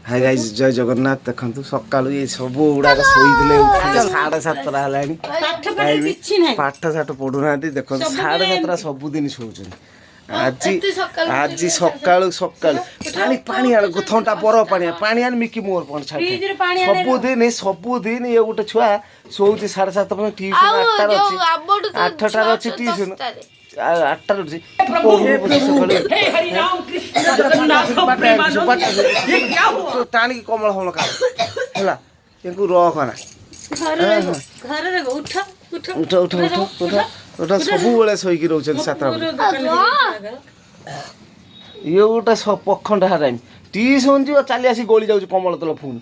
hi guys जय जगन्नाथ देखंतु सकाळू ये सब उडाक सोईले 7:30 हलानी पाठ साठ पढु नांती देखंतु 7:30 सब दिन सोउछन आज आज सकाळू सकाळू पानी पानी आन थंटा बरो पानी आन मिकी मोर पण छाट सब दिन ये गोटे छुआ सोउची 7:30 पर ट्यूशन 8 अछि ट्यूशन 8 अछि टाणी कमल हम का हैला एंकु रखना उठ उठ उठ उठ उठ सब बेले सोईकी रहउछन 7 ये गोटे पखंड हरामी ट्यूशन जीव चली आसी गोली जाऊँ कमल तल फुणी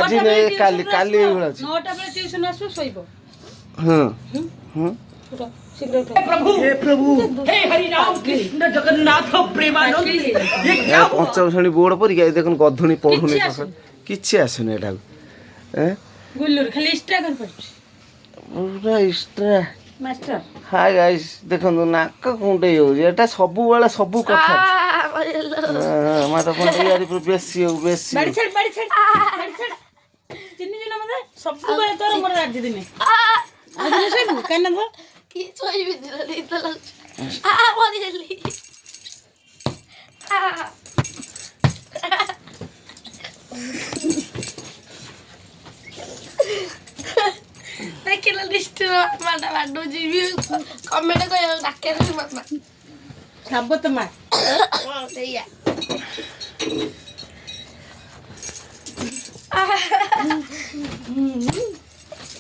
आज काली काली पंचम श्रेणी बोर्ड परीक्षा देखुन गधुनी पढ़ुनी किसी आसुनी एटा हाय गाइस देखंतु नाक कुंडे हो एटा सब बेला सब कथा माता पंडे यारी पर बेसी हो बेसी बड़ी छड़ चिन्नी जन मते सब बेला तोर मोर राज्य दिने आज ने सब कन्ना धर की सोई भी दिला नींद लग मारी जल्दी देखिला लिस्ट माडा माडो जीवी कमेंट को डाके रे मामा सब तो मार हां सहीया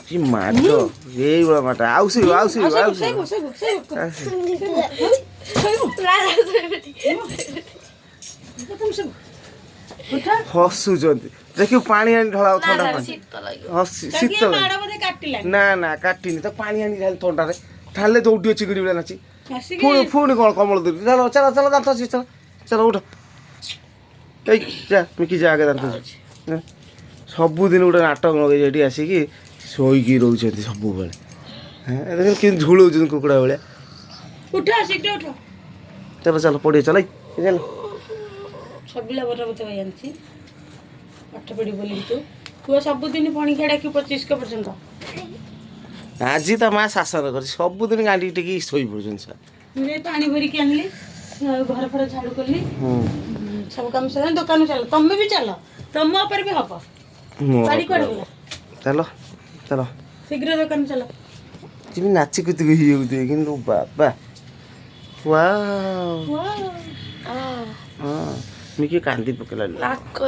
जी माडो एई बडा माटा आउसी हसु जंती देखियो पानी आनी ढळाव ठंडा पानी हसी शीत ना ना काटिनी तो पानी आनी ढाल ठंडा रे ढाले दौड़ी चिगड़ी बेला नाची पुणी पुणी कोन कमल दे चलो चलो चलो दांत छी चलो चलो उठ ए जा मिकी जा आगे दांत सब दिन गोटे नाटक लगे जेठी आसिकी सोईकी रहउछंती सब बेले हैं देखो कि झुलउछन कुकुड़ा बेले उठ शीघ्र उठ चलो चलो पड़ी चल चलो सबला बरा बता जानछि पाठ पढ़ी बोली तू तू सब दिन पानी खेड़ा कि 25% आज तो माँ शासन कर सब दिन गाड़ी टिकी सोई पड़छन सर मैं पानी भरी के आनली घर पर झाड़ू करली सब काम से दुकान चल तुम भी चलो तुम ऊपर भी हबो गाड़ी कोड बोला चलो चलो शीघ्र दुकान चलो जिमी नाची कुति गई हो दे किन बाबा वाओ वाह हां मिकी कांदी पकेला राको